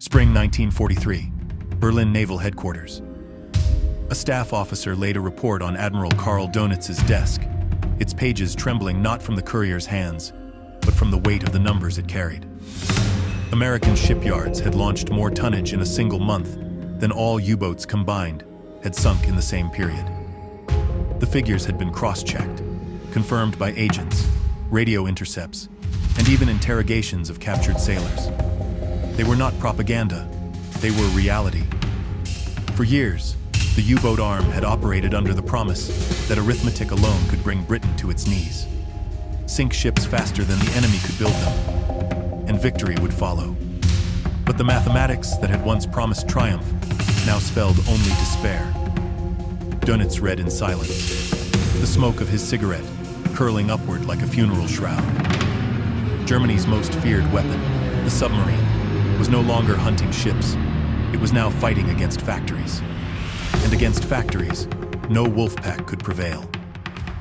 Spring 1943, Berlin Naval Headquarters. A staff officer laid a report on Admiral Karl Donitz's desk, its pages trembling not from the courier's hands, but from the weight of the numbers it carried. American shipyards had launched more tonnage in a single month than all U-boats combined had sunk in the same period. The figures had been cross-checked, confirmed by agents, radio intercepts, and even interrogations of captured sailors. They were not propaganda, they were reality. For years, the U-boat arm had operated under the promise that arithmetic alone could bring Britain to its knees. Sink ships faster than the enemy could build them, and victory would follow. But the mathematics that had once promised triumph now spelled only despair. Dönitz read in silence, the smoke of his cigarette curling upward like a funeral shroud. Germany's most feared weapon, the submarine, was no longer hunting ships. It was now fighting against factories. And against factories, no Wolfpack could prevail.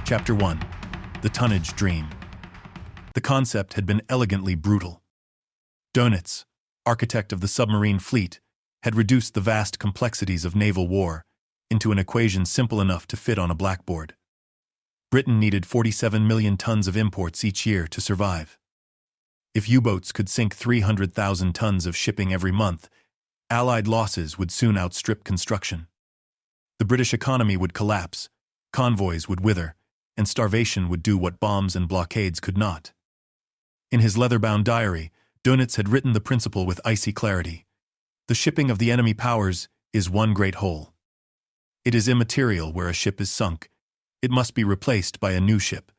Chapter 1. The Tonnage Dream. The concept had been elegantly brutal. Dönitz, architect of the submarine fleet, had reduced the vast complexities of naval war into an equation simple enough to fit on a blackboard. Britain needed 47 million tons of imports each year to survive. If U-boats could sink 300,000 tons of shipping every month, Allied losses would soon outstrip construction. The British economy would collapse, convoys would wither, and starvation would do what bombs and blockades could not. In his leather-bound diary, Dönitz had written the principle with icy clarity. The shipping of the enemy powers is one great whole. It is immaterial where a ship is sunk. It must be replaced by a new ship.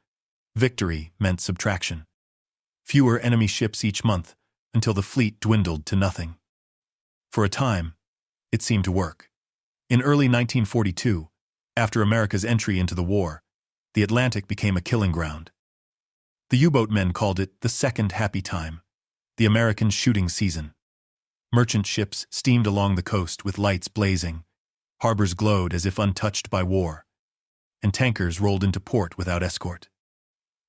Victory meant subtraction. Fewer enemy ships each month until the fleet dwindled to nothing. For a time, it seemed to work. In early 1942, after America's entry into the war, the Atlantic became a killing ground. The U-boat men called it the second happy time, the American shooting season. Merchant ships steamed along the coast with lights blazing, harbors glowed as if untouched by war, and tankers rolled into port without escort.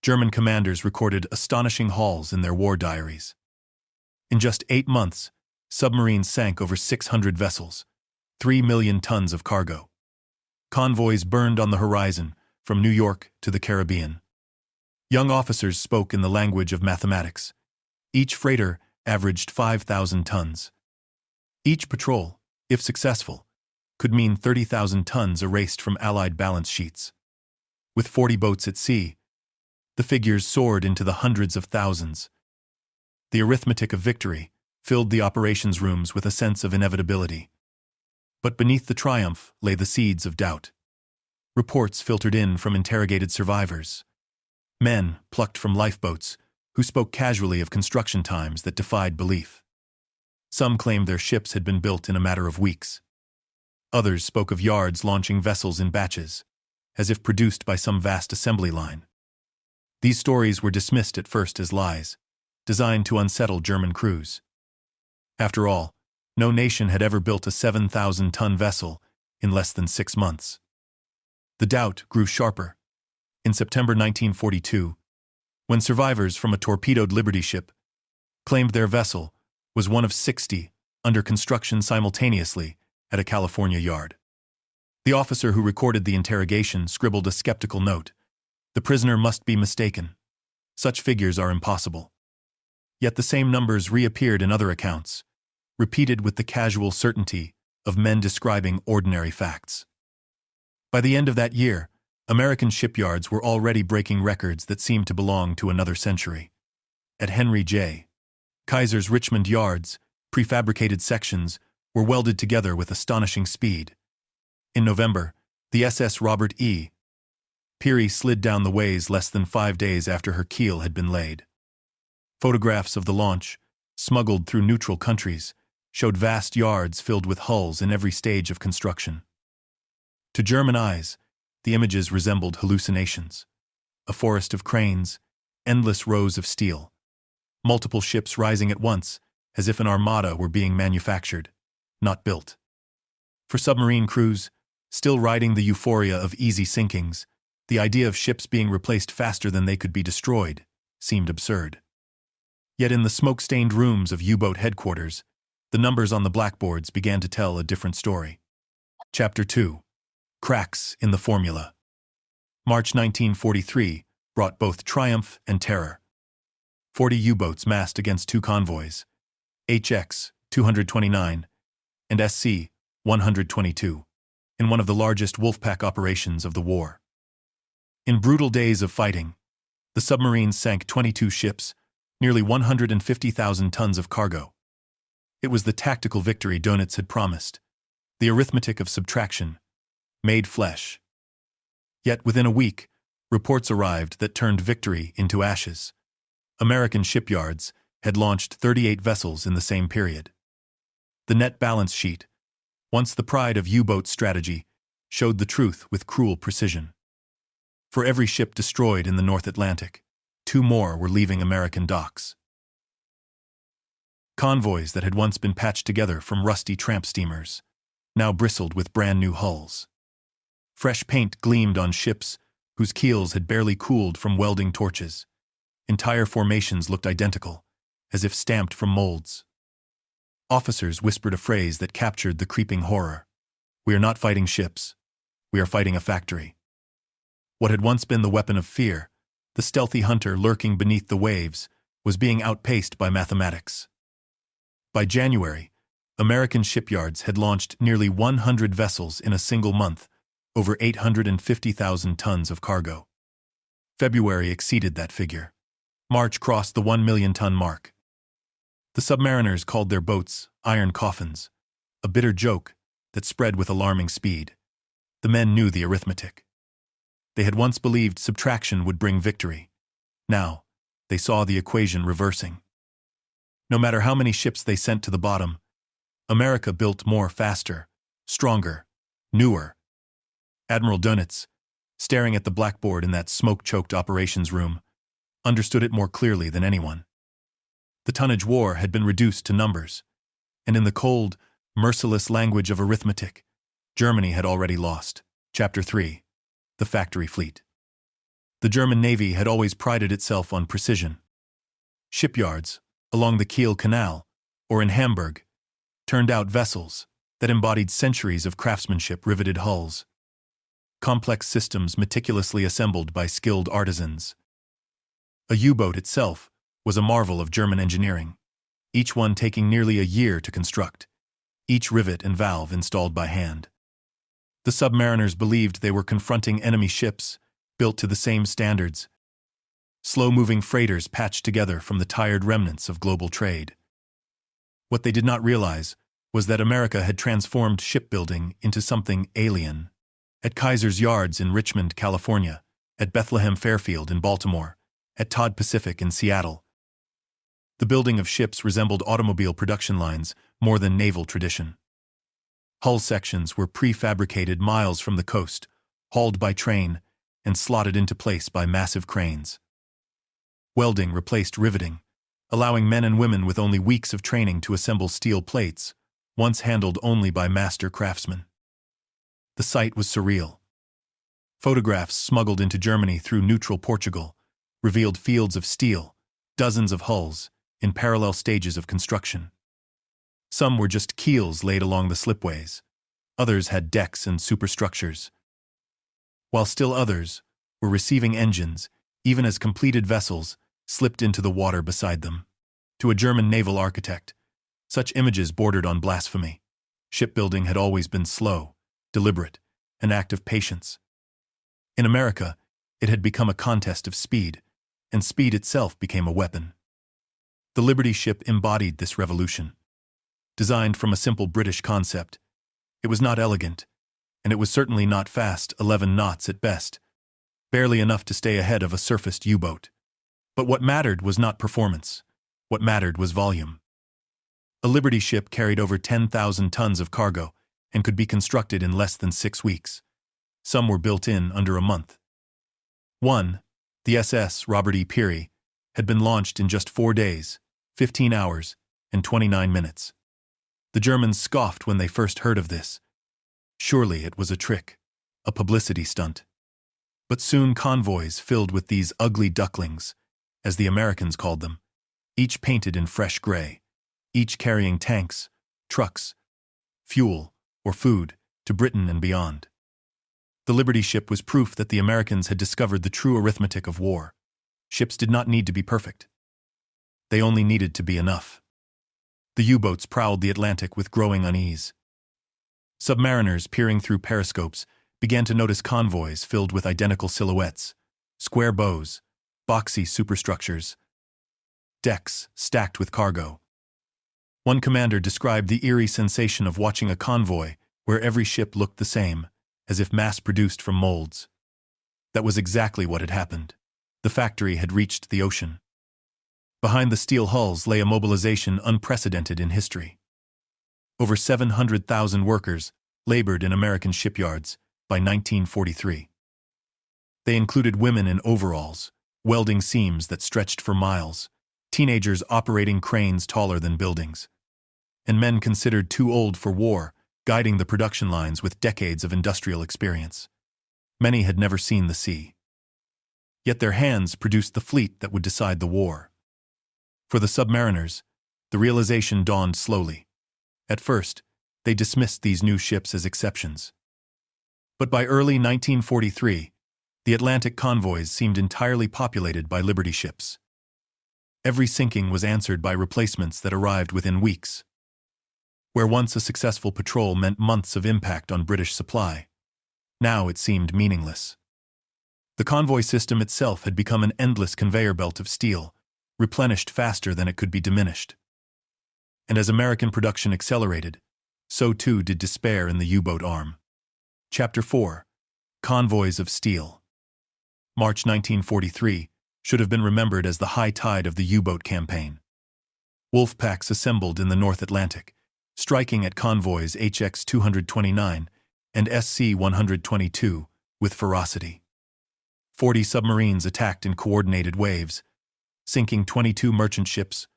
German commanders recorded astonishing hauls in their war diaries. In just 8 months, submarines sank over 600 vessels, 3 million tons of cargo. Convoys burned on the horizon from New York to the Caribbean. Young officers spoke in the language of mathematics. Each freighter averaged 5,000 tons. Each patrol, if successful, could mean 30,000 tons erased from Allied balance sheets. With 40 boats at sea, the figures soared into the hundreds of thousands. The arithmetic of victory filled the operations rooms with a sense of inevitability. But beneath the triumph lay the seeds of doubt. Reports filtered in from interrogated survivors. Men plucked from lifeboats who spoke casually of construction times that defied belief. Some claimed their ships had been built in a matter of weeks. Others spoke of yards launching vessels in batches, as if produced by some vast assembly line. These stories were dismissed at first as lies, designed to unsettle German crews. After all, no nation had ever built a 7,000-ton vessel in less than 6 months. The doubt grew sharper. In September 1942, when survivors from a torpedoed Liberty ship claimed their vessel was one of 60 under construction simultaneously at a California yard. The officer who recorded the interrogation scribbled a skeptical note. The prisoner must be mistaken. Such figures are impossible. Yet the same numbers reappeared in other accounts, repeated with the casual certainty of men describing ordinary facts. By the end of that year, American shipyards were already breaking records that seemed to belong to another century. At Henry J. Kaiser's Richmond yards, prefabricated sections were welded together with astonishing speed. In November, the SS Robert E. Peary slid down the ways less than 5 days after her keel had been laid. Photographs of the launch, smuggled through neutral countries, showed vast yards filled with hulls in every stage of construction. To German eyes, the images resembled hallucinations. A forest of cranes, endless rows of steel, multiple ships rising at once, as if an armada were being manufactured, not built. For submarine crews, still riding the euphoria of easy sinkings, the idea of ships being replaced faster than they could be destroyed seemed absurd. Yet in the smoke-stained rooms of U-boat headquarters, The numbers on the blackboards began to tell a different story. Chapter 2. Cracks in the Formula. March 1943 brought both triumph and terror. 40 U-boats massed against two convoys, HX 229 and SC 122, in one of the largest Wolfpack operations of the war. In brutal days of fighting, the submarines sank 22 ships, nearly 150,000 tons of cargo. It was the tactical victory Dönitz had promised, the arithmetic of subtraction, made flesh. Yet within a week, reports arrived that turned victory into ashes. American shipyards had launched 38 vessels in the same period. The net balance sheet, once the pride of U-boat strategy, showed the truth with cruel precision. For every ship destroyed in the North Atlantic, 2 more were leaving American docks. Convoys that had once been patched together from rusty tramp steamers now bristled with brand-new hulls. Fresh paint gleamed on ships whose keels had barely cooled from welding torches. Entire formations looked identical, as if stamped from molds. Officers whispered a phrase that captured the creeping horror. "We are not fighting ships. We are fighting a factory." What had once been the weapon of fear, the stealthy hunter lurking beneath the waves, was being outpaced by mathematics. By January, American shipyards had launched nearly 100 vessels in a single month, over 850,000 tons of cargo. February exceeded that figure. March crossed the 1 million ton mark. The submariners called their boats iron coffins, a bitter joke that spread with alarming speed. The men knew the arithmetic. They had once believed subtraction would bring victory. Now, they saw the equation reversing. No matter how many ships they sent to the bottom, America built more faster, stronger, newer. Admiral Dönitz, staring at the blackboard in that smoke-choked operations room, understood it more clearly than anyone. The tonnage war had been reduced to numbers, and in the cold, merciless language of arithmetic, Germany had already lost. Chapter 3. The Factory Fleet. The German Navy had always prided itself on precision. Shipyards, along the Kiel Canal, or in Hamburg, turned out vessels that embodied centuries of craftsmanship, riveted hulls, complex systems meticulously assembled by skilled artisans. A U-boat itself was a marvel of German engineering, each one taking nearly a year to construct, each rivet and valve installed by hand. The submariners believed they were confronting enemy ships, built to the same standards, slow-moving freighters patched together from the tired remnants of global trade. What they did not realize was that America had transformed shipbuilding into something alien. At Kaiser's yards in Richmond, California, at Bethlehem Fairfield in Baltimore, at Todd Pacific in Seattle, the building of ships resembled automobile production lines more than naval tradition. Hull sections were prefabricated miles from the coast, hauled by train, and slotted into place by massive cranes. Welding replaced riveting, allowing men and women with only weeks of training to assemble steel plates, once handled only by master craftsmen. The sight was surreal. Photographs smuggled into Germany through neutral Portugal revealed fields of steel, dozens of hulls, in parallel stages of construction. Some were just keels laid along the slipways. Others had decks and superstructures, while still others were receiving engines, even as completed vessels slipped into the water beside them. To a German naval architect, such images bordered on blasphemy. Shipbuilding had always been slow, deliberate, an act of patience. In America, it had become a contest of speed, and speed itself became a weapon. The Liberty ship embodied this revolution. Designed from a simple British concept, it was not elegant, and it was certainly not fast, 11 knots at best, barely enough to stay ahead of a surfaced U-boat. But what mattered was not performance. What mattered was volume. A Liberty ship carried over 10,000 tons of cargo and could be constructed in less than 6 weeks. Some were built in under a month. One, the SS Robert E. Peary, had been launched in just 4 days, 15 hours, and 29 minutes. The Germans scoffed when they first heard of this. Surely it was a trick, a publicity stunt. But soon convoys filled with these ugly ducklings, as the Americans called them, each painted in fresh gray, each carrying tanks, trucks, fuel, or food to Britain and beyond. The Liberty ship was proof that the Americans had discovered the true arithmetic of war. Ships did not need to be perfect. They only needed to be enough. The U-boats prowled the Atlantic with growing unease. Submariners peering through periscopes began to notice convoys filled with identical silhouettes, square bows, boxy superstructures, decks stacked with cargo. One commander described the eerie sensation of watching a convoy where every ship looked the same, as if mass-produced from molds. That was exactly what had happened. The factory had reached the ocean. Behind the steel hulls lay a mobilization unprecedented in history. Over 700,000 workers labored in American shipyards by 1943. They included women in overalls, welding seams that stretched for miles, teenagers operating cranes taller than buildings, and men considered too old for war, guiding the production lines with decades of industrial experience. Many had never seen the sea. Yet their hands produced the fleet that would decide the war. For the submariners, the realization dawned slowly. At first, they dismissed these new ships as exceptions. But by early 1943, the Atlantic convoys seemed entirely populated by Liberty ships. Every sinking was answered by replacements that arrived within weeks. Where once a successful patrol meant months of impact on British supply, now it seemed meaningless. The convoy system itself had become an endless conveyor belt of steel, replenished faster than it could be diminished. And as American production accelerated, so too did despair in the U-boat arm. Chapter 4. Convoys of Steel. March 1943 should have been remembered as the high tide of the U-boat campaign. Wolfpacks assembled in the North Atlantic, striking at convoys HX-229 and SC-122 with ferocity. 40 submarines attacked in coordinated waves, sinking 22 merchant ships,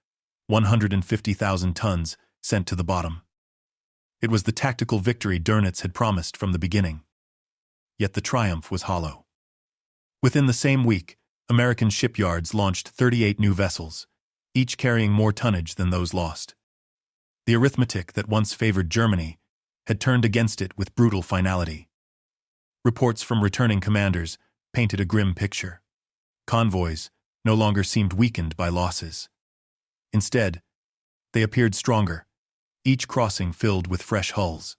150,000 tons sent to the bottom. It was the tactical victory Dönitz had promised from the beginning. Yet the triumph was hollow. Within the same week, American shipyards launched 38 new vessels, each carrying more tonnage than those lost. The arithmetic that once favored Germany had turned against it with brutal finality. Reports from returning commanders painted a grim picture. Convoys no longer seemed weakened by losses. Instead, they appeared stronger, each crossing filled with fresh hulls,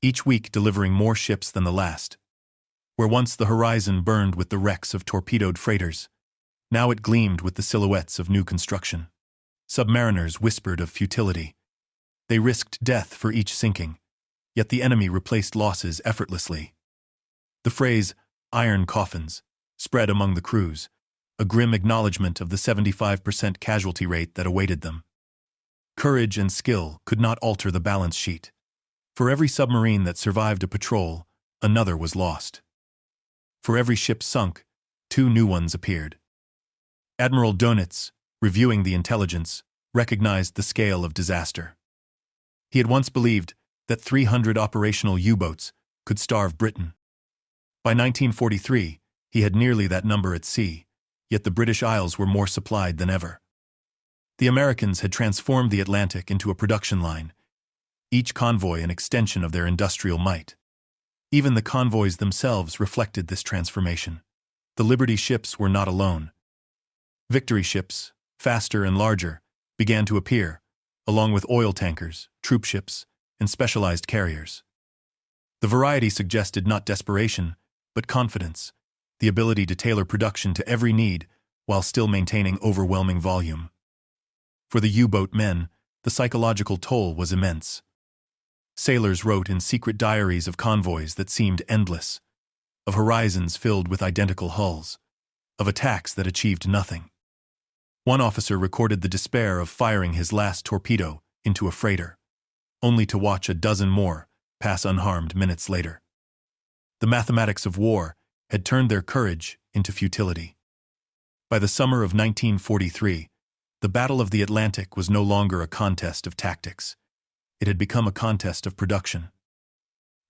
each week delivering more ships than the last. Where once the horizon burned with the wrecks of torpedoed freighters, now it gleamed with the silhouettes of new construction. Submariners whispered of futility. They risked death for each sinking, yet the enemy replaced losses effortlessly. The phrase, "iron coffins," spread among the crews, a grim acknowledgement of the 75% casualty rate that awaited them. Courage and skill could not alter the balance sheet. For every submarine that survived a patrol, another was lost. For every ship sunk, 2 new ones appeared. Admiral Dönitz, reviewing the intelligence, recognized the scale of disaster. He had once believed that 300 operational U-boats could starve Britain. By 1943, he had nearly that number at sea, yet the British Isles were more supplied than ever. The Americans had transformed the Atlantic into a production line, each convoy an extension of their industrial might. Even the convoys themselves reflected this transformation. The Liberty ships were not alone. Victory ships, faster and larger, began to appear, along with oil tankers, troop ships, and specialized carriers. The variety suggested not desperation, but confidence, the ability to tailor production to every need while still maintaining overwhelming volume. For the U-boat men, the psychological toll was immense. Sailors wrote in secret diaries of convoys that seemed endless, of horizons filled with identical hulls, of attacks that achieved nothing. One officer recorded the despair of firing his last torpedo into a freighter, only to watch a dozen more pass unharmed minutes later. The mathematics of war had turned their courage into futility. By the summer of 1943, the Battle of the Atlantic was no longer a contest of tactics. It had become a contest of production.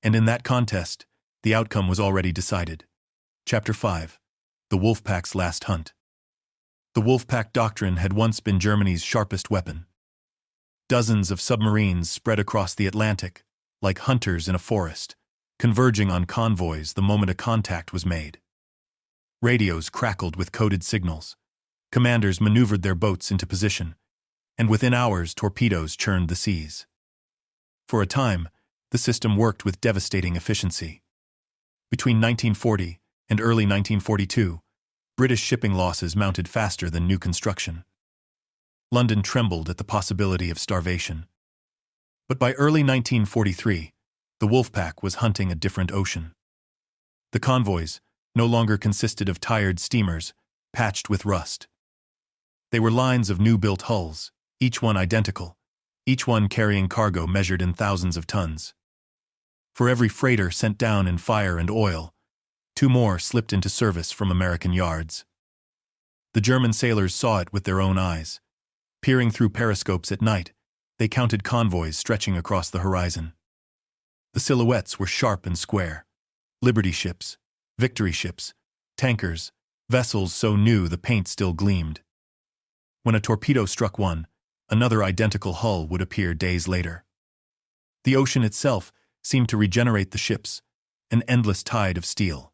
And in that contest, the outcome was already decided. Chapter 5. The Wolfpack's Last Hunt. The Wolfpack doctrine had once been Germany's sharpest weapon. Dozens of submarines spread across the Atlantic, like hunters in a forest, converging on convoys the moment a contact was made. Radios crackled with coded signals. Commanders maneuvered their boats into position, and within hours torpedoes churned the seas. For a time, the system worked with devastating efficiency. Between 1940 and early 1942, British shipping losses mounted faster than new construction. London trembled at the possibility of starvation. But by early 1943, the Wolfpack was hunting a different ocean. The convoys no longer consisted of tired steamers patched with rust. They were lines of new-built hulls, each one identical, each one carrying cargo measured in thousands of tons. For every freighter sent down in fire and oil, 2 more slipped into service from American yards. The German sailors saw it with their own eyes. Peering through periscopes at night, they counted convoys stretching across the horizon. The silhouettes were sharp and square. Liberty ships, victory ships, tankers, vessels so new the paint still gleamed. When a torpedo struck one, another identical hull would appear days later. The ocean itself seemed to regenerate the ships, an endless tide of steel.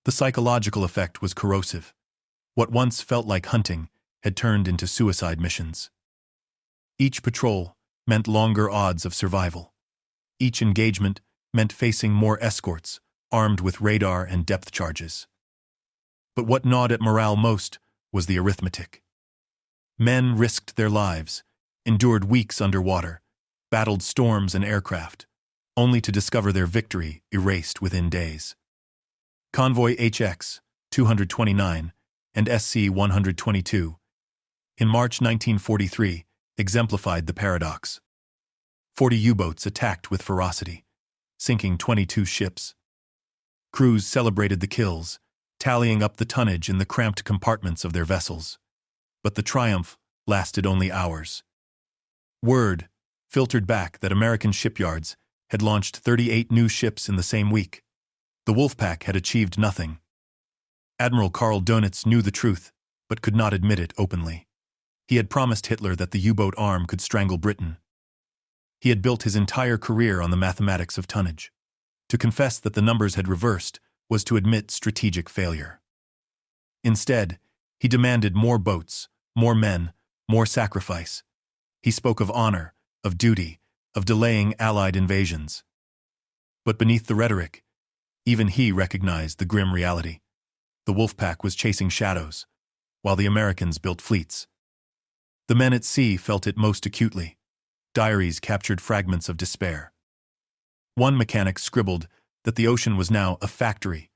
The psychological effect was corrosive. What once felt like hunting had turned into suicide missions. Each patrol meant longer odds of survival. Each engagement meant facing more escorts, armed with radar and depth charges. But what gnawed at morale most was the arithmetic. Men risked their lives, endured weeks underwater, battled storms and aircraft, only to discover their victory erased within days. Convoy HX 229 and SC 122 in March 1943 exemplified the paradox. 40 U-boats attacked with ferocity, sinking 22 ships. Crews celebrated the kills, tallying up the tonnage in the cramped compartments of their vessels. But the triumph lasted only hours. Word filtered back that American shipyards had launched 38 new ships in the same week. The Wolfpack had achieved nothing. Admiral Karl Dönitz knew the truth, but could not admit it openly. He had promised Hitler that the U-boat arm could strangle Britain. He had built his entire career on the mathematics of tonnage. To confess that the numbers had reversed was to admit strategic failure. Instead, he demanded more boats, more men, more sacrifice. He spoke of honor, of duty, of delaying Allied invasions. But beneath the rhetoric, even he recognized the grim reality. The Wolfpack was chasing shadows, while the Americans built fleets. The men at sea felt it most acutely. Diaries captured fragments of despair. One mechanic scribbled that the ocean was now a factory,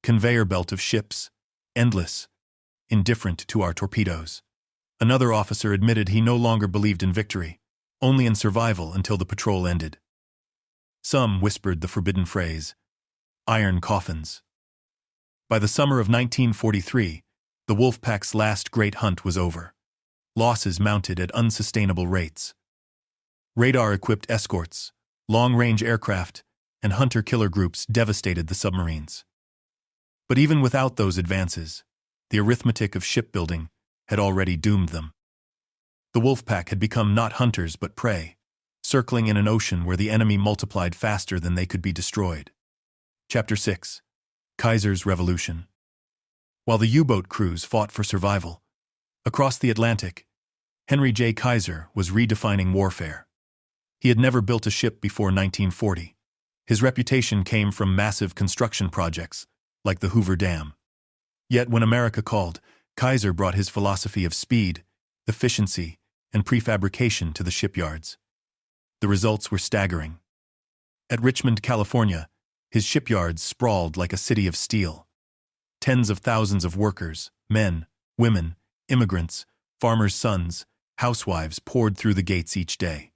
conveyor belt of ships, endless, indifferent to our torpedoes. Another officer admitted he no longer believed in victory, only in survival until the patrol ended. Some whispered the forbidden phrase, "iron coffins." By the summer of 1943, the Wolfpack's last great hunt was over. Losses mounted at unsustainable rates. Radar-equipped escorts, long-range aircraft, and hunter-killer groups devastated the submarines. But even without those advances, the arithmetic of shipbuilding had already doomed them. The Wolfpack had become not hunters but prey, circling in an ocean where the enemy multiplied faster than they could be destroyed. Chapter 6. Kaiser's Revolution. While the U-boat crews fought for survival, across the Atlantic, Henry J. Kaiser was redefining warfare. He had never built a ship before 1940. His reputation came from massive construction projects, like the Hoover Dam. Yet when America called, Kaiser brought his philosophy of speed, efficiency, and prefabrication to the shipyards. The results were staggering. At Richmond, California, his shipyards sprawled like a city of steel. Tens of thousands of workers, men, women, immigrants, farmers' sons, housewives poured through the gates each day.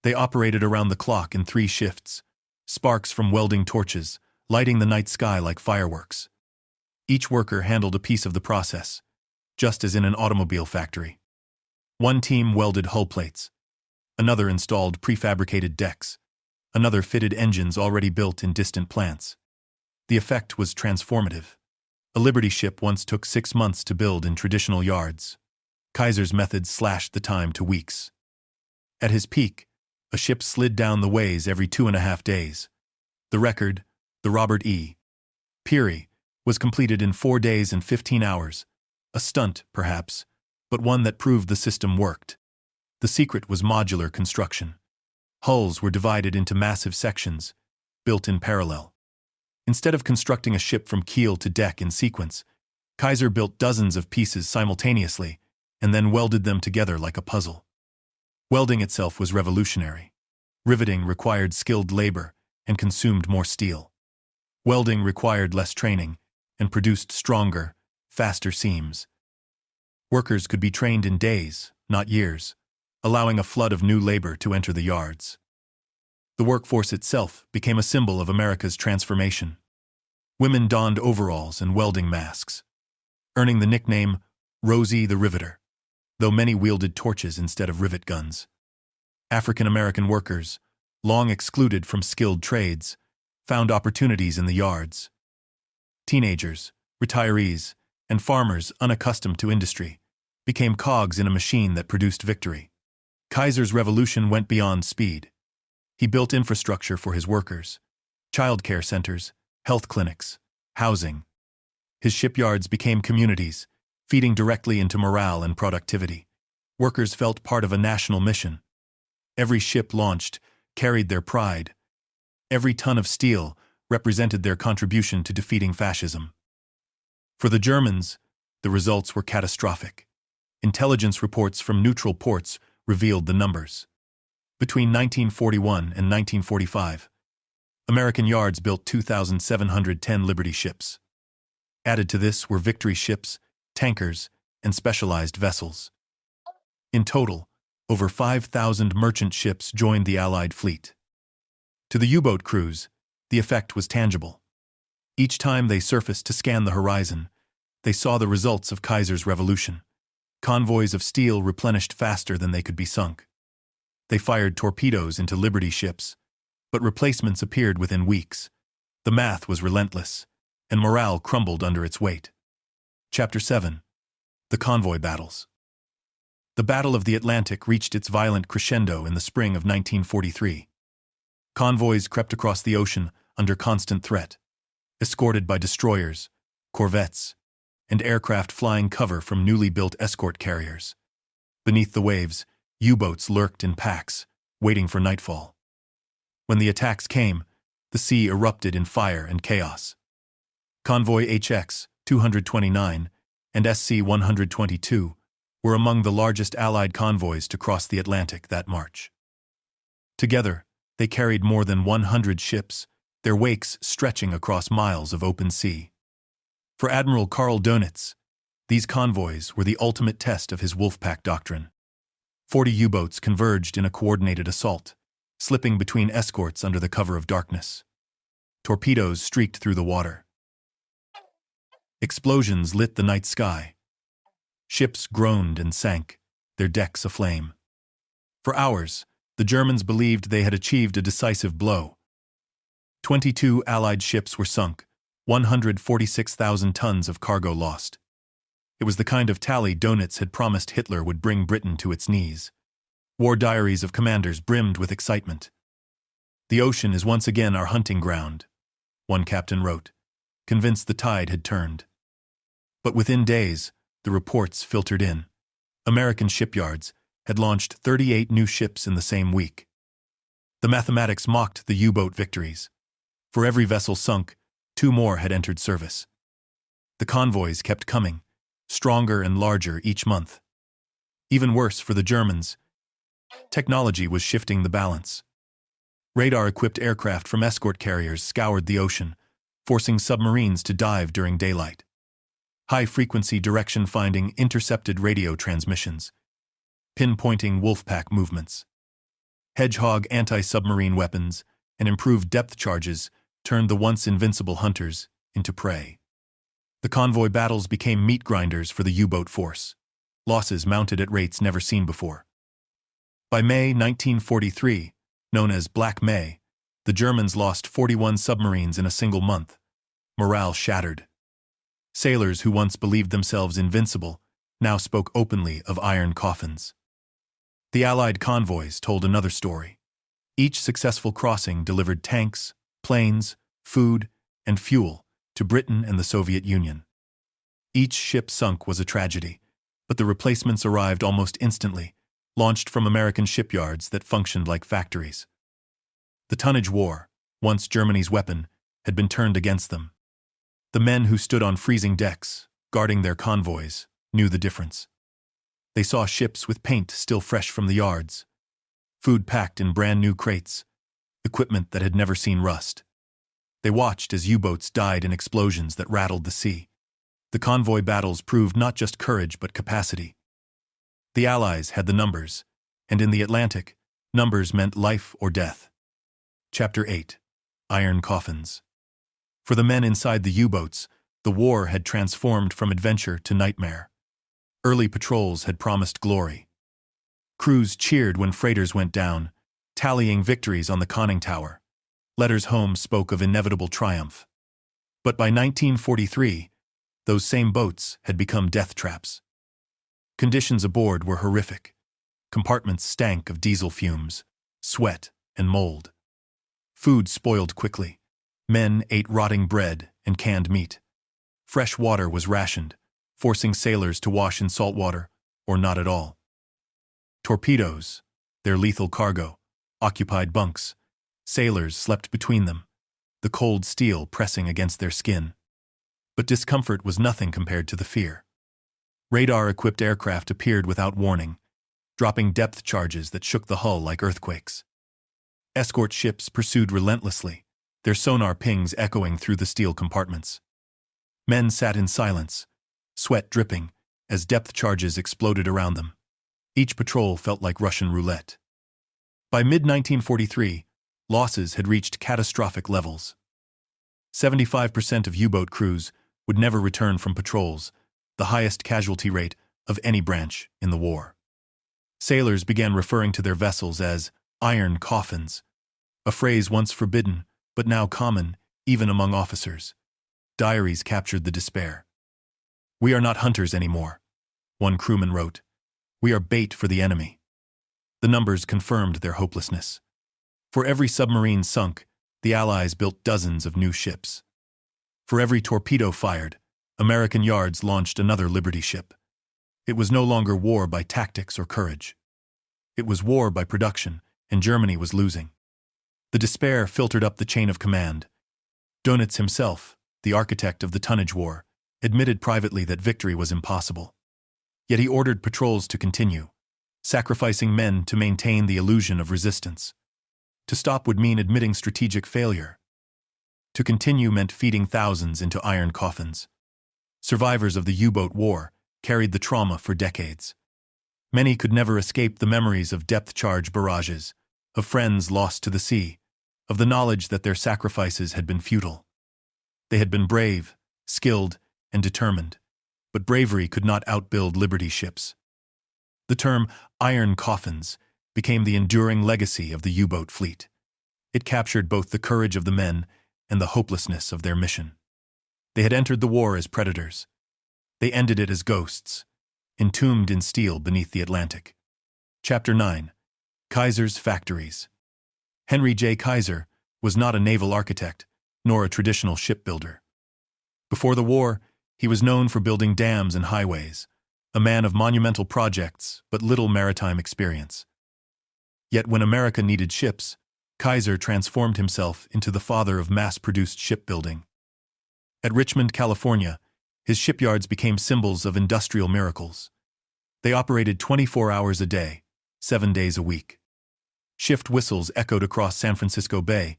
They operated around the clock in 3 shifts, sparks from welding torches, lighting the night sky like fireworks. Each worker handled a piece of the process, just as in an automobile factory. One team welded hull plates. Another installed prefabricated decks. Another fitted engines already built in distant plants. The effect was transformative. A Liberty ship once took 6 months to build in traditional yards. Kaiser's methods slashed the time to weeks. At his peak, a ship slid down the ways every 2.5 days. The record, the Robert E. Peary, was completed in 4 days and 15 hours. A stunt, perhaps, but one that proved the system worked. The secret was modular construction. Hulls were divided into massive sections, built in parallel. Instead of constructing a ship from keel to deck in sequence, Kaiser built dozens of pieces simultaneously and then welded them together like a puzzle. Welding itself was revolutionary. Riveting required skilled labor and consumed more steel. Welding required less training and produced stronger, faster seams. Workers could be trained in days, not years, allowing a flood of new labor to enter the yards. The workforce itself became a symbol of America's transformation. Women donned overalls and welding masks, earning the nickname Rosie the Riveter, though many wielded torches instead of rivet guns. African-American workers, long excluded from skilled trades, found opportunities in the yards. Teenagers, retirees, and farmers unaccustomed to industry became cogs in a machine that produced victory. Kaiser's revolution went beyond speed. He built infrastructure for his workers: childcare centers, health clinics, housing. His shipyards became communities, feeding directly into morale and productivity. Workers felt part of a national mission. Every ship launched carried their pride. Every ton of steel represented their contribution to defeating fascism. For the Germans, the results were catastrophic. Intelligence reports from neutral ports revealed the numbers. Between 1941 and 1945, American yards built 2,710 Liberty ships. Added to this were victory ships, tankers, and specialized vessels. In total, over 5,000 merchant ships joined the Allied fleet. To the U-boat crews, the effect was tangible. Each time they surfaced to scan the horizon, they saw the results of Kaiser's revolution. Convoys of steel replenished faster than they could be sunk. They fired torpedoes into Liberty ships, but replacements appeared within weeks. The math was relentless, and morale crumbled under its weight. Chapter 7. The Convoy Battles. The Battle of the Atlantic reached its violent crescendo in the spring of 1943. Convoys crept across the ocean under constant threat, escorted by destroyers, corvettes, and aircraft flying cover from newly built escort carriers. Beneath the waves, U-boats lurked in packs, waiting for nightfall. When the attacks came, the sea erupted in fire and chaos. Convoy HX 229 and SC 122 were among the largest Allied convoys to cross the Atlantic that March. Together, they carried more than 100 ships, their wakes stretching across miles of open sea. For Admiral Karl Dönitz, these convoys were the ultimate test of his Wolfpack doctrine. 40 U-boats converged in a coordinated assault, slipping between escorts under the cover of darkness. Torpedoes streaked through the water. Explosions lit the night sky. Ships groaned and sank, their decks aflame. For hours, the Germans believed they had achieved a decisive blow. 22 Allied ships were sunk, 146,000 tons of cargo lost. It was the kind of tally Dönitz had promised Hitler would bring Britain to its knees. War diaries of commanders brimmed with excitement. "The ocean is once again our hunting ground," one captain wrote, convinced the tide had turned. But within days, the reports filtered in. American shipyards had launched 38 new ships in the same week. The mathematics mocked the U-boat victories. For every vessel sunk, 2 more had entered service. The convoys kept coming, stronger and larger each month. Even worse for the Germans, technology was shifting the balance. Radar-equipped aircraft from escort carriers scoured the ocean, forcing submarines to dive during daylight. High-frequency direction-finding intercepted radio transmissions, pinpointing Wolfpack movements. Hedgehog anti-submarine weapons and improved depth charges turned the once invincible hunters into prey. The convoy battles became meat grinders for the U-boat force. Losses mounted at rates never seen before. By May 1943, known as Black May, the Germans lost 41 submarines in a single month. Morale shattered. Sailors who once believed themselves invincible now spoke openly of iron coffins. The Allied convoys told another story. Each successful crossing delivered tanks, planes, food, and fuel to Britain and the Soviet Union. Each ship sunk was a tragedy, but the replacements arrived almost instantly, launched from American shipyards that functioned like factories. The tonnage war, once Germany's weapon, had been turned against them. The men who stood on freezing decks, guarding their convoys, knew the difference. They saw ships with paint still fresh from the yards, food packed in brand-new crates, equipment that had never seen rust. They watched as U-boats died in explosions that rattled the sea. The convoy battles proved not just courage but capacity. The Allies had the numbers, and in the Atlantic, numbers meant life or death. Chapter 8. Iron Coffins. For the men inside the U-boats, the war had transformed from adventure to nightmare. Early patrols had promised glory. Crews cheered when freighters went down, tallying victories on the conning tower. Letters home spoke of inevitable triumph. But by 1943, those same boats had become death traps. Conditions aboard were horrific. Compartments stank of diesel fumes, sweat, and mold. Food spoiled quickly. Men ate rotting bread and canned meat. Fresh water was rationed, forcing sailors to wash in salt water, or not at all. Torpedoes, their lethal cargo, occupied bunks. Sailors slept between them, the cold steel pressing against their skin. But discomfort was nothing compared to the fear. Radar-equipped aircraft appeared without warning, dropping depth charges that shook the hull like earthquakes. Escort ships pursued relentlessly, their sonar pings echoing through the steel compartments. Men sat in silence, sweat dripping, as depth charges exploded around them. Each patrol felt like Russian roulette. By mid-1943, losses had reached catastrophic levels. 75% of U-boat crews would never return from patrols, the highest casualty rate of any branch in the war. Sailors began referring to their vessels as iron coffins, a phrase once forbidden but now common even among officers. Diaries captured the despair. "We are not hunters anymore," one crewman wrote. "We are bait for the enemy." The numbers confirmed their hopelessness. For every submarine sunk, the Allies built dozens of new ships. For every torpedo fired, American yards launched another Liberty ship. It was no longer war by tactics or courage. It was war by production, and Germany was losing. The despair filtered up the chain of command. Dönitz himself, the architect of the tonnage war, admitted privately that victory was impossible. Yet he ordered patrols to continue, sacrificing men to maintain the illusion of resistance. To stop would mean admitting strategic failure. To continue meant feeding thousands into iron coffins. Survivors of the U-boat war carried the trauma for decades. Many could never escape the memories of depth-charge barrages, of friends lost to the sea, of the knowledge that their sacrifices had been futile. They had been brave, skilled, and determined, but bravery could not outbuild Liberty ships. The term iron coffins became the enduring legacy of the U-boat fleet. It captured both the courage of the men and the hopelessness of their mission. They had entered the war as predators. They ended it as ghosts, entombed in steel beneath the Atlantic. Chapter 9. Kaiser's Factories. Henry J. Kaiser was not a naval architect, nor a traditional shipbuilder. Before the war, he was known for building dams and highways, a man of monumental projects but little maritime experience. Yet when America needed ships, Kaiser transformed himself into the father of mass-produced shipbuilding. At Richmond, California, his shipyards became symbols of industrial miracles. They operated 24 hours a day, 7 days a week. Shift whistles echoed across San Francisco Bay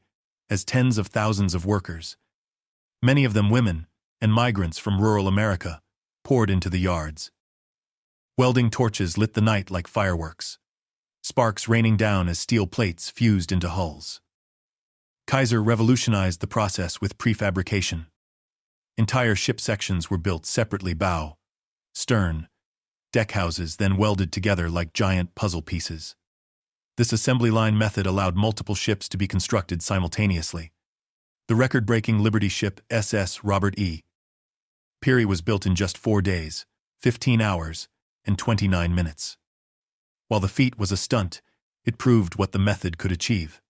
as tens of thousands of workers, many of them women and migrants from rural America, poured into the yards. Welding torches lit the night like fireworks, sparks raining down as steel plates fused into hulls. Kaiser revolutionized the process with prefabrication. Entire ship sections were built separately: bow, stern, deck houses, then welded together like giant puzzle pieces. This assembly line method allowed multiple ships to be constructed simultaneously. The record-breaking Liberty ship SS Robert E. Peary was built in just 4 days, 15 hours, and 29 minutes. While the feat was a stunt, it proved what the method could achieve.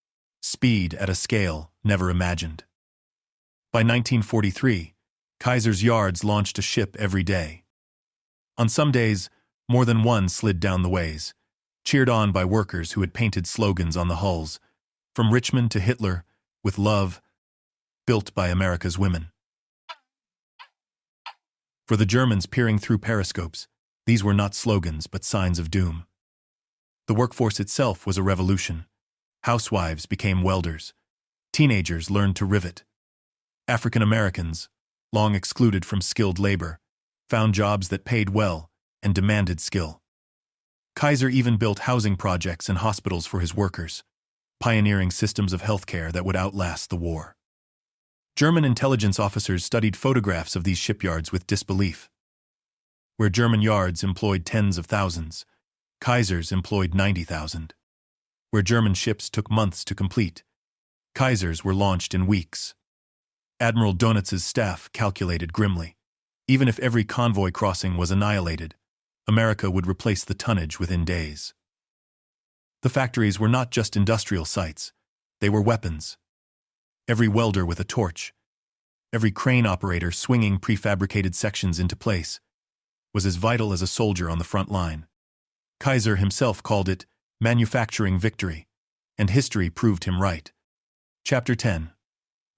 Speed at a scale never imagined. By 1943, Kaiser's yards launched a ship every day. On some days, more than one slid down the ways, cheered on by workers who had painted slogans on the hulls, "From Richmond to Hitler, with love," built by America's women. For the Germans peering through periscopes, these were not slogans but signs of doom. The workforce itself was a revolution. Housewives became welders. Teenagers learned to rivet. African Americans, long excluded from skilled labor, found jobs that paid well and demanded skill. Kaiser even built housing projects and hospitals for his workers, pioneering systems of healthcare that would outlast the war. German intelligence officers studied photographs of these shipyards with disbelief. Where German yards employed tens of thousands, Kaiser's employed 90,000. Where German ships took months to complete, Kaiser's were launched in weeks. Admiral Donitz's staff calculated grimly. Even if every convoy crossing was annihilated, America would replace the tonnage within days. The factories were not just industrial sites, they were weapons. Every welder with a torch, every crane operator swinging prefabricated sections into place, was as vital as a soldier on the front line. Kaiser himself called it manufacturing victory, and history proved him right. Chapter 10.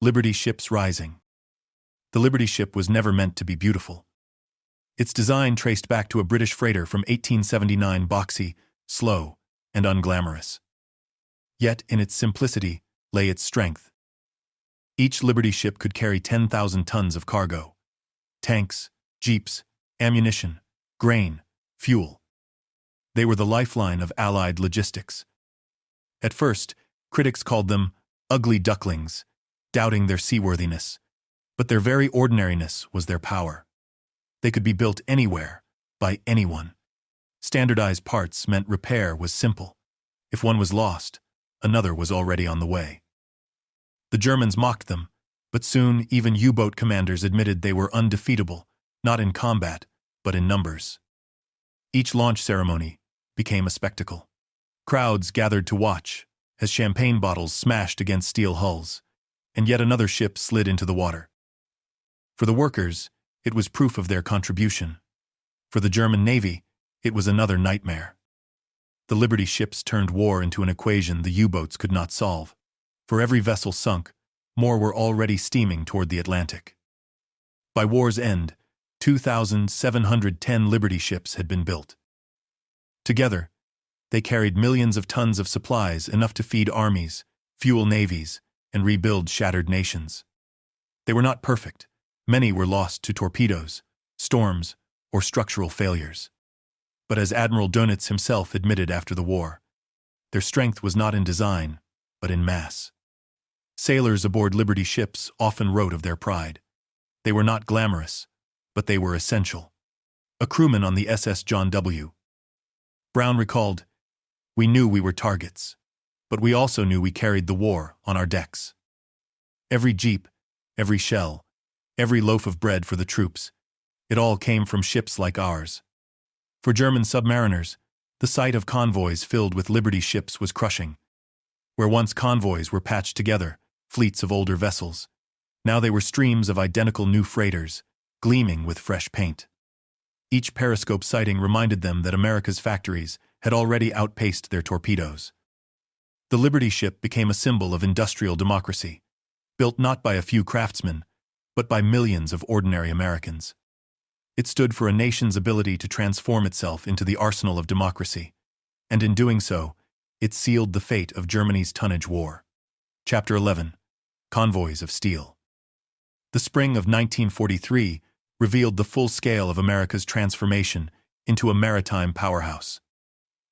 Liberty Ships Rising. The Liberty ship was never meant to be beautiful. Its design traced back to a British freighter from 1879, boxy, slow, and unglamorous. Yet in its simplicity lay its strength. Each Liberty ship could carry 10,000 tons of cargo. Tanks, jeeps, ammunition, grain, fuel. They were the lifeline of Allied logistics. At first, critics called them ugly ducklings, doubting their seaworthiness, but their very ordinariness was their power. They could be built anywhere, by anyone. Standardized parts meant repair was simple. If one was lost, another was already on the way. The Germans mocked them, but soon even U-boat commanders admitted they were undefeatable, not in combat, but in numbers. Each launch ceremony became a spectacle. Crowds gathered to watch as champagne bottles smashed against steel hulls, and yet another ship slid into the water. For the workers, it was proof of their contribution. For the German Navy, it was another nightmare. The Liberty ships turned war into an equation the U-boats could not solve. For every vessel sunk, more were already steaming toward the Atlantic. By war's end, 2,710 Liberty ships had been built. Together, they carried millions of tons of supplies, enough to feed armies, fuel navies, and rebuild shattered nations. They were not perfect. Many were lost to torpedoes, storms, or structural failures. But as Admiral Dönitz himself admitted after the war, their strength was not in design, but in mass. Sailors aboard Liberty ships often wrote of their pride. They were not glamorous, but they were essential. A crewman on the SS John W. Brown recalled, "We knew we were targets, but we also knew we carried the war on our decks. Every jeep, every shell, every loaf of bread for the troops, it all came from ships like ours." For German submariners, the sight of convoys filled with Liberty ships was crushing. Where once convoys were patched together, fleets of older vessels, now they were streams of identical new freighters, gleaming with fresh paint. Each periscope sighting reminded them that America's factories had already outpaced their torpedoes. The Liberty ship became a symbol of industrial democracy, built not by a few craftsmen, but by millions of ordinary Americans. It stood for a nation's ability to transform itself into the arsenal of democracy, and in doing so, it sealed the fate of Germany's tonnage war. Chapter 11. Convoys of Steel. The spring of 1943 revealed the full scale of America's transformation into a maritime powerhouse.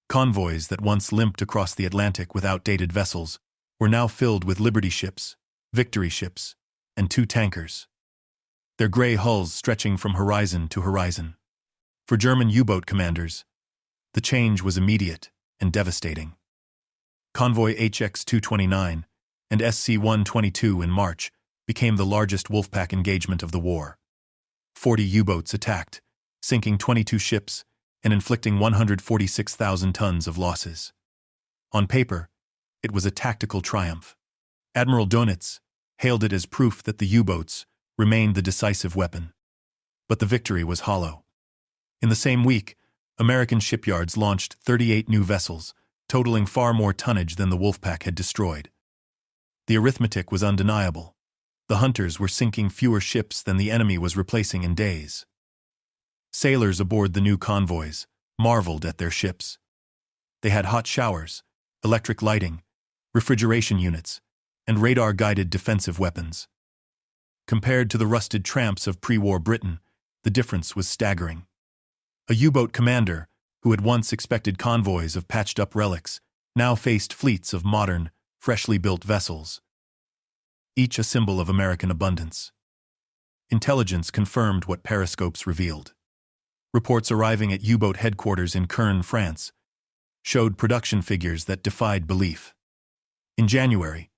Convoys that once limped across the Atlantic with outdated vessels were now filled with Liberty ships, Victory ships, and 2 tankers, their gray hulls stretching from horizon to horizon. For German U-boat commanders, the change was immediate and devastating. Convoy HX-229 and SC-122 in March became the largest Wolfpack engagement of the war. 40 U-boats attacked, sinking 22 ships and inflicting 146,000 tons of losses. On paper, it was a tactical triumph. Admiral Dönitz hailed it as proof that the U-boats remained the decisive weapon. But the victory was hollow. In the same week, American shipyards launched 38 new vessels, totaling far more tonnage than the Wolfpack had destroyed. The arithmetic was undeniable. The hunters were sinking fewer ships than the enemy was replacing in days. Sailors aboard the new convoys marveled at their ships. They had hot showers, electric lighting, refrigeration units, and radar-guided defensive weapons. Compared to the rusted tramps of pre-war Britain, the difference was staggering. A U-boat commander, who had once expected convoys of patched-up relics, now faced fleets of modern, freshly built vessels, each a symbol of American abundance. Intelligence confirmed what periscopes revealed. Reports arriving at U-boat headquarters in Caen, France, showed production figures that defied belief. In January,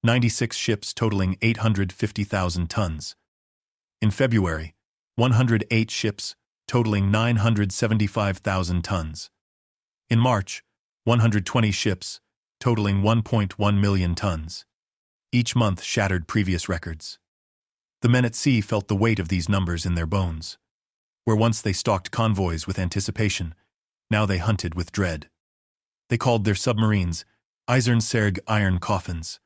96 ships totaling 850,000 tons. In February, 108 ships totaling 975,000 tons. In March, 120 ships totaling 1.1 million tons. Each month shattered previous records. The men at sea felt the weight of these numbers in their bones. Where once they stalked convoys with anticipation, now they hunted with dread. They called their submarines Eisernserg iron coffins,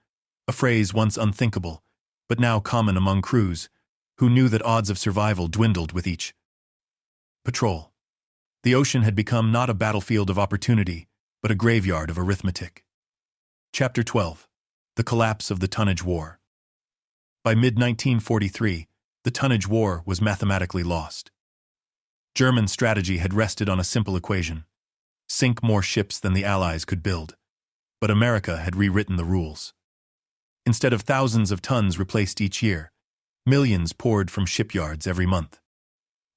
a phrase once unthinkable, but now common among crews, who knew that odds of survival dwindled with each patrol. The ocean had become not a battlefield of opportunity, but a graveyard of arithmetic. Chapter 12. The Collapse of the Tonnage War. By mid-1943, the tonnage war was mathematically lost. German strategy had rested on a simple equation: sink more ships than the Allies could build. But America had rewritten the rules. Instead of thousands of tons replaced each year, millions poured from shipyards every month.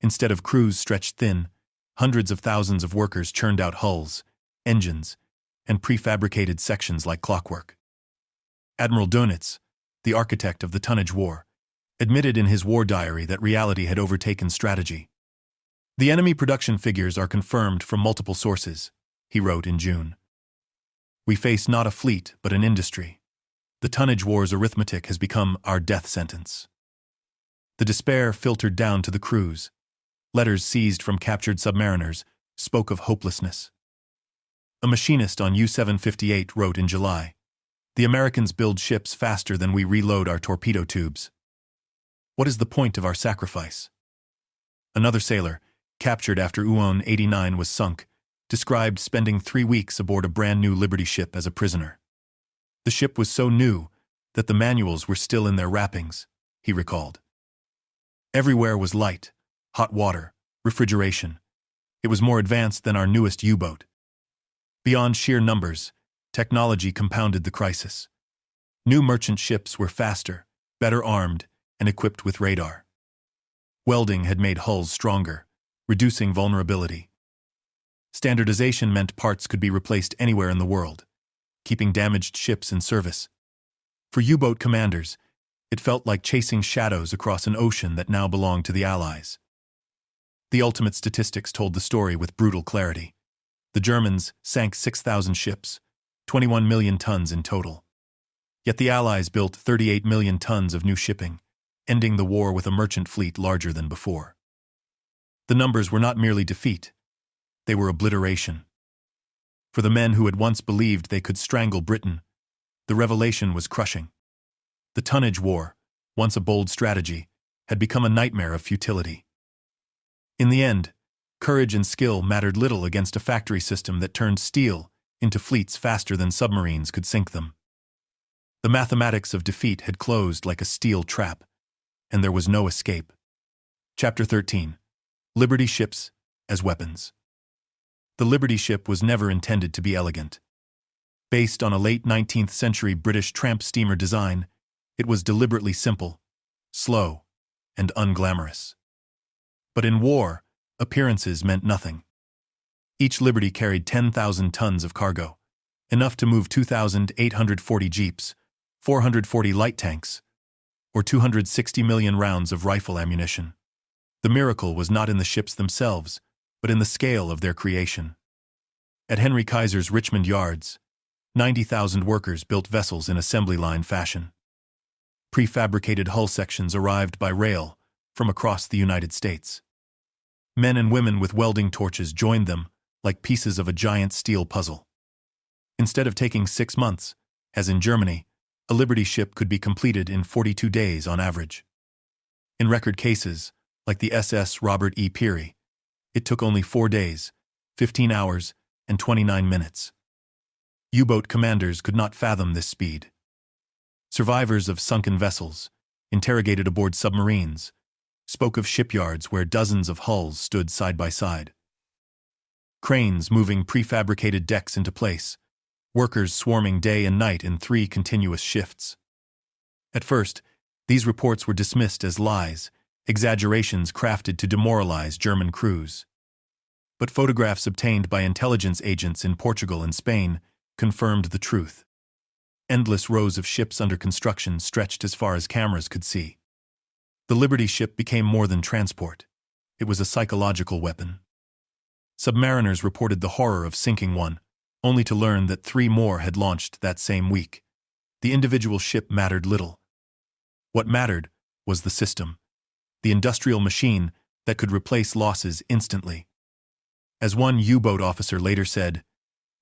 Instead of crews stretched thin, hundreds of thousands of workers churned out hulls, engines, and prefabricated sections like clockwork. Admiral Dönitz, the architect of the tonnage war, admitted in his war diary that reality had overtaken strategy. "The enemy production figures are confirmed from multiple sources," he wrote in June. "We face not a fleet, but an industry. The tonnage war's arithmetic has become our death sentence." The despair filtered down to the crews. Letters seized from captured submariners spoke of hopelessness. A machinist on U-758 wrote in July, "The Americans build ships faster than we reload our torpedo tubes. What is the point of our sacrifice?" Another sailor, captured after Uon 89 was sunk, described spending 3 weeks aboard a brand-new Liberty ship as a prisoner. The ship was so new that the manuals were still in their wrappings, he recalled. Everywhere was light, hot water, refrigeration. It was more advanced than our newest U-boat. Beyond sheer numbers, technology compounded the crisis. New merchant ships were faster, better armed, and equipped with radar. Welding had made hulls stronger, reducing vulnerability. Standardization meant parts could be replaced anywhere in the world, keeping damaged ships in service. For U-boat commanders, it felt like chasing shadows across an ocean that now belonged to the Allies. The ultimate statistics told the story with brutal clarity. The Germans sank 6,000 ships, 21 million tons in total. Yet the Allies built 38 million tons of new shipping, ending the war with a merchant fleet larger than before. The numbers were not merely defeat, they were obliteration. For the men who had once believed they could strangle Britain, the revelation was crushing. The tonnage war, once a bold strategy, had become a nightmare of futility. In the end, courage and skill mattered little against a factory system that turned steel into fleets faster than submarines could sink them. The mathematics of defeat had closed like a steel trap, and there was no escape. Chapter 13. Liberty Ships as Weapons. The Liberty ship was never intended to be elegant. Based on a late 19th century British tramp steamer design, it was deliberately simple, slow, and unglamorous. But in war, appearances meant nothing. Each Liberty carried 10,000 tons of cargo, enough to move 2,840 jeeps, 440 light tanks, or 260 million rounds of rifle ammunition. The miracle was not in the ships themselves, but in the scale of their creation. At Henry Kaiser's Richmond yards, 90,000 workers built vessels in assembly line fashion. Prefabricated hull sections arrived by rail from across the United States. Men and women with welding torches joined them like pieces of a giant steel puzzle. Instead of taking 6 months, as in Germany, a Liberty ship could be completed in 42 days on average. In record cases, like the SS Robert E. Peary, it took only 4 days, 15 hours, and 29 minutes. U-boat commanders could not fathom this speed. Survivors of sunken vessels, interrogated aboard submarines, spoke of shipyards where dozens of hulls stood side by side. Cranes moving prefabricated decks into place, workers swarming day and night in 3 continuous shifts. At first, these reports were dismissed as lies, exaggerations crafted to demoralize German crews. But photographs obtained by intelligence agents in Portugal and Spain confirmed the truth. Endless rows of ships under construction stretched as far as cameras could see. The Liberty ship became more than transport. It was a psychological weapon. Submariners reported the horror of sinking one, only to learn that 3 more had launched that same week. The individual ship mattered little. What mattered was the system, the industrial machine that could replace losses instantly. As one U-boat officer later said,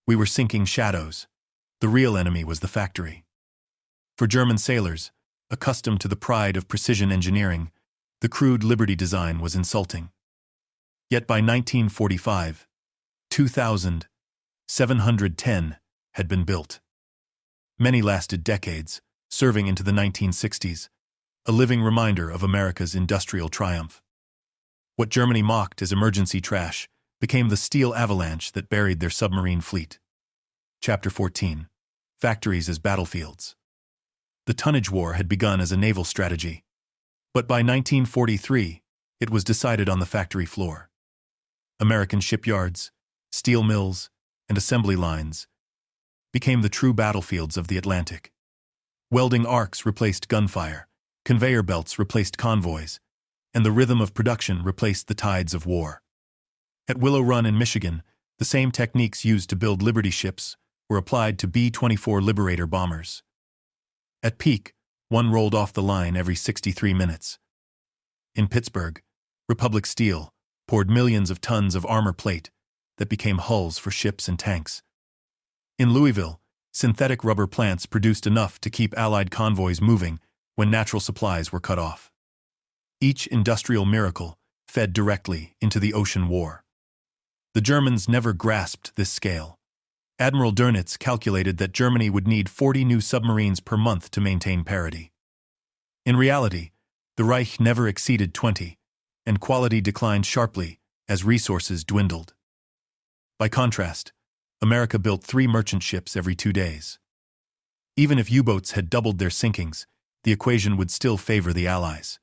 "We were sinking shadows. The real enemy was the factory." For German sailors, accustomed to the pride of precision engineering, the crude Liberty design was insulting. Yet by 1945, 2,710 had been built. Many lasted decades, serving into the 1960s, a living reminder of America's industrial triumph. What Germany mocked as emergency trash became the steel avalanche that buried their submarine fleet. Chapter 14. Factories as Battlefields. The tonnage war had begun as a naval strategy, but by 1943, it was decided on the factory floor. American shipyards, steel mills, and assembly lines became the true battlefields of the Atlantic. Welding arcs replaced gunfire, conveyor belts replaced convoys, and the rhythm of production replaced the tides of war. At Willow Run in Michigan, the same techniques used to build Liberty ships were applied to B-24 Liberator bombers. At peak, one rolled off the line every 63 minutes. In Pittsburgh, Republic Steel poured millions of tons of armor plate that became hulls for ships and tanks. In Louisville, synthetic rubber plants produced enough to keep Allied convoys moving when natural supplies were cut off. Each industrial miracle fed directly into the ocean war. The Germans never grasped this scale. Admiral Dönitz calculated that Germany would need 40 new submarines per month to maintain parity. In reality, the Reich never exceeded 20, and quality declined sharply as resources dwindled. By contrast, America built 3 merchant ships every 2 days. Even if U-boats had doubled their sinkings, the equation would still favor the Allies.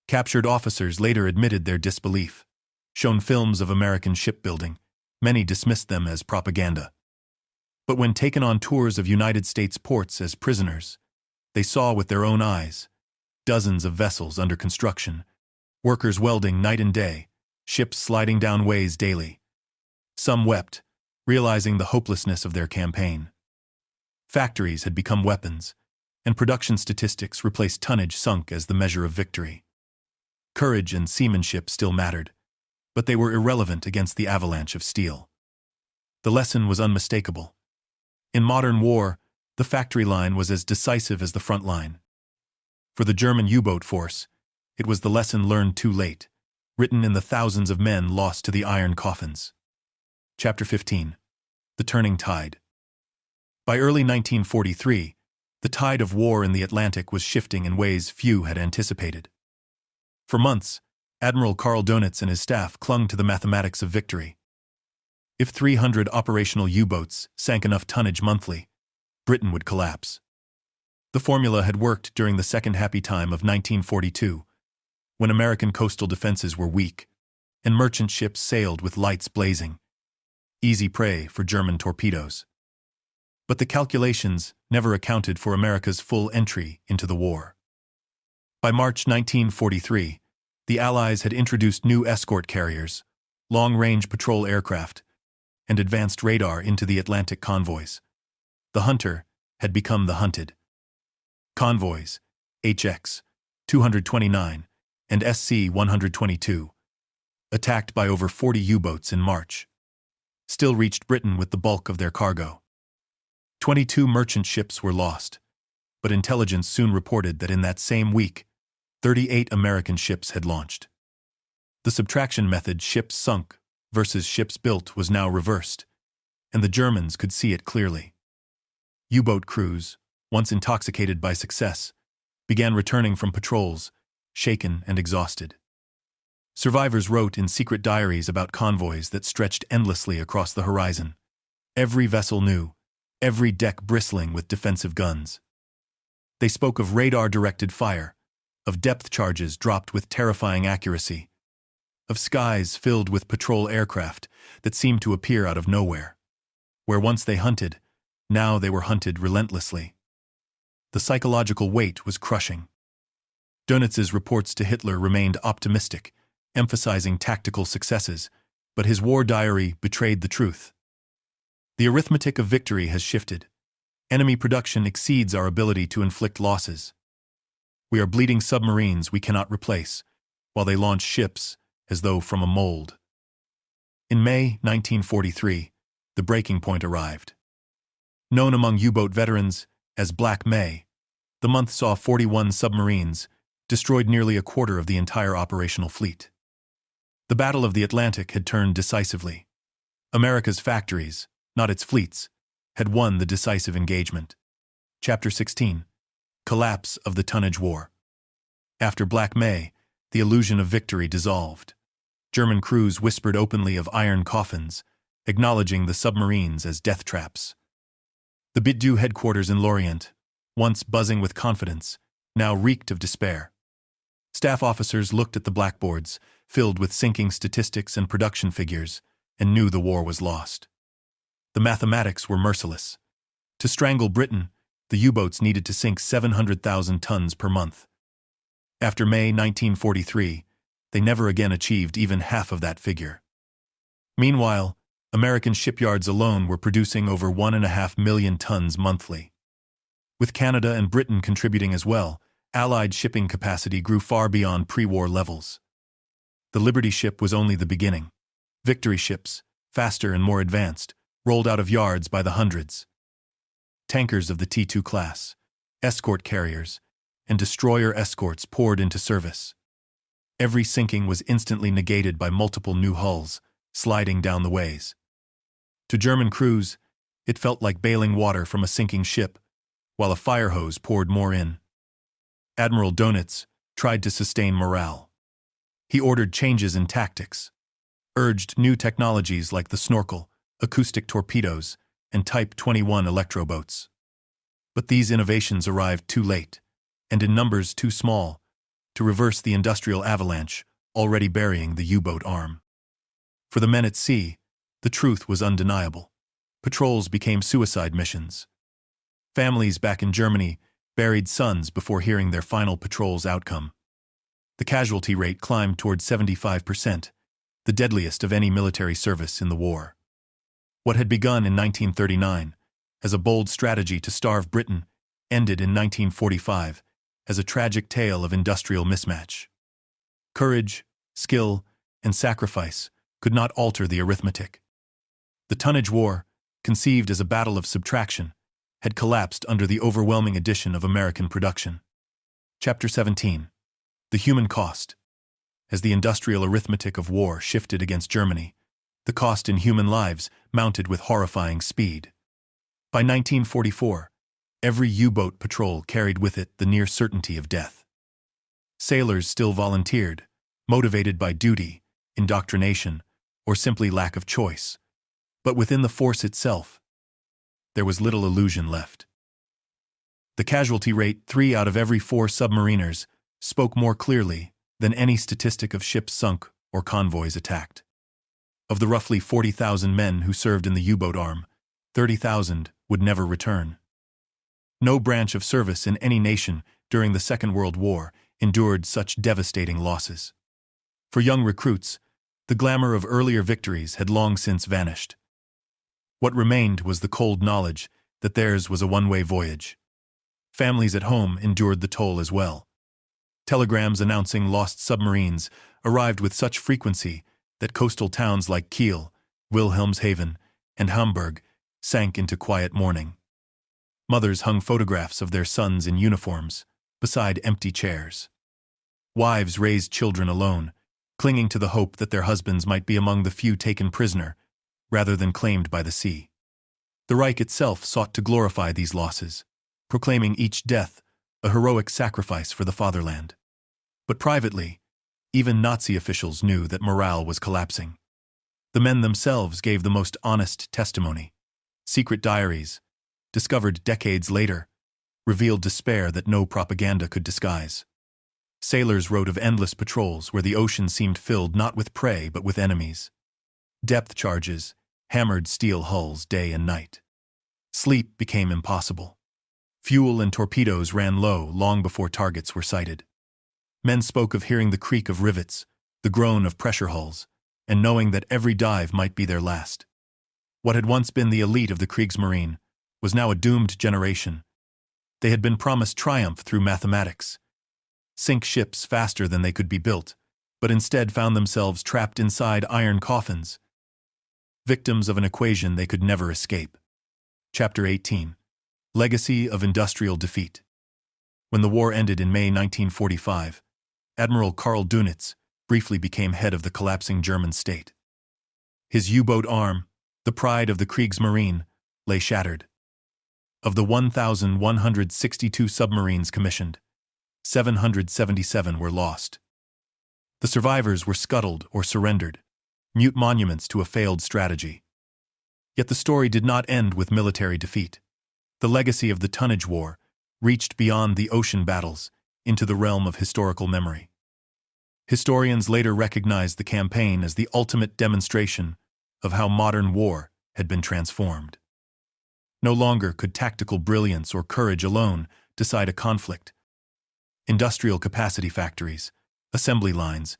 Captured officers later admitted their disbelief. Shown films of American shipbuilding, many dismissed them as propaganda. But when taken on tours of United States ports as prisoners, they saw with their own eyes dozens of vessels under construction, workers welding night and day, ships sliding down ways daily. Some wept, realizing the hopelessness of their campaign. Factories had become weapons, and production statistics replaced tonnage sunk as the measure of victory. Courage and seamanship still mattered, but they were irrelevant against the avalanche of steel. The lesson was unmistakable. In modern war, the factory line was as decisive as the front line. For the German U-boat force, it was the lesson learned too late, written in the thousands of men lost to the iron coffins. Chapter 15. The Turning Tide. By early 1943, the tide of war in the Atlantic was shifting in ways few had anticipated. For months, Admiral Karl Dönitz and his staff clung to the mathematics of victory. If 300 operational U-boats sank enough tonnage monthly, Britain would collapse. The formula had worked during the second happy time of 1942, when American coastal defenses were weak, and merchant ships sailed with lights blazing, easy prey for German torpedoes. But the calculations never accounted for America's full entry into the war. By March 1943, the Allies had introduced new escort carriers, long-range patrol aircraft, and advanced radar into the Atlantic convoys. The hunter had become the hunted. Convoys, HX 229 and SC 122, attacked by over 40 U-boats in March, still reached Britain with the bulk of their cargo. 22 merchant ships were lost, but intelligence soon reported that in that same week, 38 American ships had launched. The subtraction method ships sunk versus ships built was now reversed, and the Germans could see it clearly. U-boat crews, once intoxicated by success, began returning from patrols, shaken and exhausted. Survivors wrote in secret diaries about convoys that stretched endlessly across the horizon. Every vessel new, every deck bristling with defensive guns. They spoke of radar-directed fire, of depth charges dropped with terrifying accuracy, of skies filled with patrol aircraft that seemed to appear out of nowhere. Where once they hunted, now they were hunted relentlessly. The psychological weight was crushing. Dönitz's reports to Hitler remained optimistic, emphasizing tactical successes, but his war diary betrayed the truth. The arithmetic of victory has shifted. Enemy production exceeds our ability to inflict losses. We are bleeding submarines we cannot replace, while they launch ships as though from a mold. In May 1943, the breaking point arrived. Known among U-boat veterans as Black May, the month saw 41 submarines, destroyed nearly a quarter of the entire operational fleet. The Battle of the Atlantic had turned decisively. America's factories, not its fleets, had won the decisive engagement. Chapter 16. Collapse of the Tonnage War. After Black May, the illusion of victory dissolved. German crews whispered openly of iron coffins, acknowledging the submarines as death traps. The WW2 headquarters in Lorient, once buzzing with confidence, now reeked of despair. Staff officers looked at the blackboards, filled with sinking statistics and production figures, and knew the war was lost. The mathematics were merciless. To strangle Britain, the U-boats needed to sink 700,000 tons per month. After May 1943, they never again achieved even half of that figure. Meanwhile, American shipyards alone were producing over 1.5 million tons monthly. With Canada and Britain contributing as well, Allied shipping capacity grew far beyond pre-war levels. The Liberty ship was only the beginning. Victory ships, faster and more advanced, rolled out of yards by the hundreds. Tankers of the T2 class, escort carriers, and destroyer escorts poured into service. Every sinking was instantly negated by multiple new hulls, sliding down the ways. To German crews, it felt like bailing water from a sinking ship, while a fire hose poured more in. Admiral Dönitz tried to sustain morale. He ordered changes in tactics, urged new technologies like the snorkel, acoustic torpedoes, and Type 21 electroboats. But these innovations arrived too late, and in numbers too small, to reverse the industrial avalanche already burying the U-boat arm. For the men at sea, the truth was undeniable. Patrols became suicide missions. Families back in Germany buried sons before hearing their final patrol's outcome. The casualty rate climbed toward 75%, the deadliest of any military service in the war. What had begun in 1939 as a bold strategy to starve Britain ended in 1945 as a tragic tale of industrial mismatch. Courage, skill, and sacrifice could not alter the arithmetic. The Tonnage War, conceived as a battle of subtraction, had collapsed under the overwhelming addition of American production. Chapter 17. The Human Cost. As the industrial arithmetic of war shifted against Germany, the cost in human lives mounted with horrifying speed. By 1944, every U-boat patrol carried with it the near certainty of death. Sailors still volunteered, motivated by duty, indoctrination, or simply lack of choice. But within the force itself, there was little illusion left. The casualty rate, 3 out of every 4 submariners, spoke more clearly than any statistic of ships sunk or convoys attacked. Of the roughly 40,000 men who served in the U-boat arm, 30,000 would never return. No branch of service in any nation during the Second World War endured such devastating losses. For young recruits, The glamour of earlier victories had long since vanished. What remained was the cold knowledge that theirs was a one-way voyage. Families at home endured the toll as well. Telegrams announcing lost submarines arrived with such frequency that coastal towns like Kiel, Wilhelmshaven, and Hamburg sank into quiet mourning. Mothers hung photographs of their sons in uniforms beside empty chairs. Wives raised children alone, clinging to the hope that their husbands might be among the few taken prisoner, rather than claimed by the sea. The Reich itself sought to glorify these losses, proclaiming each death a heroic sacrifice for the fatherland. But privately, even Nazi officials knew that morale was collapsing. The men themselves gave the most honest testimony. Secret diaries, discovered decades later, revealed despair that no propaganda could disguise. Sailors wrote of endless patrols where the ocean seemed filled not with prey but with enemies. Depth charges hammered steel hulls day and night. Sleep became impossible. Fuel and torpedoes ran low long before targets were sighted. Men spoke of hearing the creak of rivets, the groan of pressure hulls, and knowing that every dive might be their last. What had once been the elite of the Kriegsmarine was now a doomed generation. They had been promised triumph through mathematics, sink ships faster than they could be built, but instead found themselves trapped inside iron coffins, victims of an equation they could never escape. Chapter 18. Legacy of Industrial Defeat. When the war ended in May 1945, Admiral Karl Dönitz briefly became head of the collapsing German state. His U-boat arm, the pride of the Kriegsmarine, lay shattered. Of the 1,162 submarines commissioned, 777 were lost. The survivors were scuttled or surrendered, mute monuments to a failed strategy. Yet the story did not end with military defeat. The legacy of the tonnage war reached beyond the ocean battles into the realm of historical memory. Historians later recognized the campaign as the ultimate demonstration of how modern war had been transformed. No longer could tactical brilliance or courage alone decide a conflict. Industrial capacity factories, assembly lines,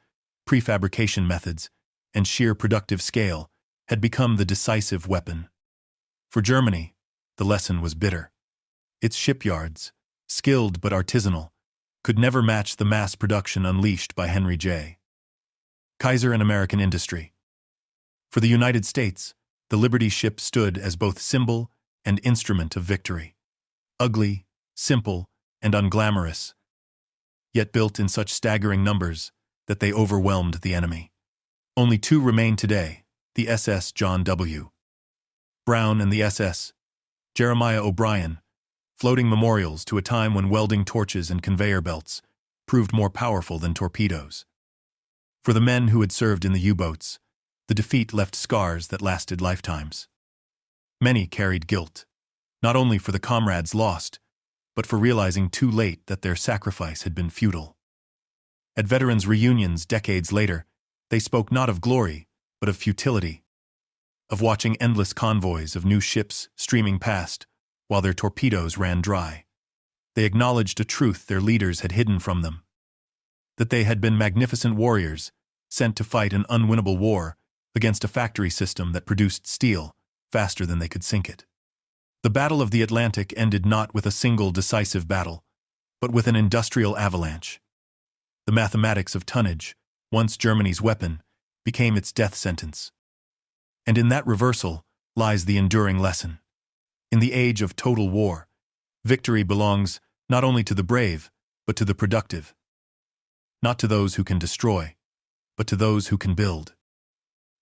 prefabrication methods, and sheer productive scale had become the decisive weapon. For Germany, the lesson was bitter. Its shipyards, skilled but artisanal, could never match the mass production unleashed by Henry J. Kaiser and American industry. For the United States, the Liberty ship stood as both symbol and instrument of victory. Ugly, simple, and unglamorous, yet built in such staggering numbers that they overwhelmed the enemy. Only two remain today, the SS John W. Brown and the SS Jeremiah O'Brien, floating memorials to a time when welding torches and conveyor belts proved more powerful than torpedoes. For the men who had served in the U-boats, the defeat left scars that lasted lifetimes. Many carried guilt, not only for the comrades lost, but for realizing too late that their sacrifice had been futile. At veterans' reunions decades later, they spoke not of glory, but of futility, of watching endless convoys of new ships streaming past while their torpedoes ran dry. They acknowledged a truth their leaders had hidden from them, that they had been magnificent warriors sent to fight an unwinnable war against a factory system that produced steel faster than they could sink it. The Battle of the Atlantic ended not with a single decisive battle, but with an industrial avalanche. The mathematics of tonnage, once Germany's weapon, became its death sentence. And in that reversal lies the enduring lesson. In the age of total war, victory belongs not only to the brave, but to the productive. Not to those who can destroy, but to those who can build.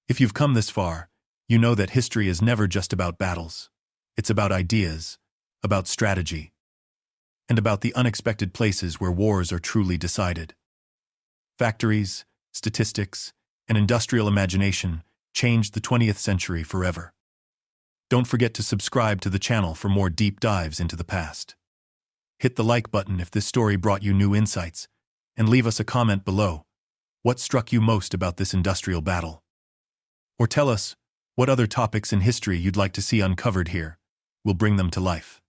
If you've come this far, you know that history is never just about battles. It's about ideas, about strategy, and about the unexpected places where wars are truly decided. Factories, statistics, and industrial imagination changed the 20th century forever. Don't forget to subscribe to the channel for more deep dives into the past. Hit the like button if this story brought you new insights, and leave us a comment below. What struck you most about this industrial battle? Or tell us what other topics in history you'd like to see uncovered here. We'll bring them to life.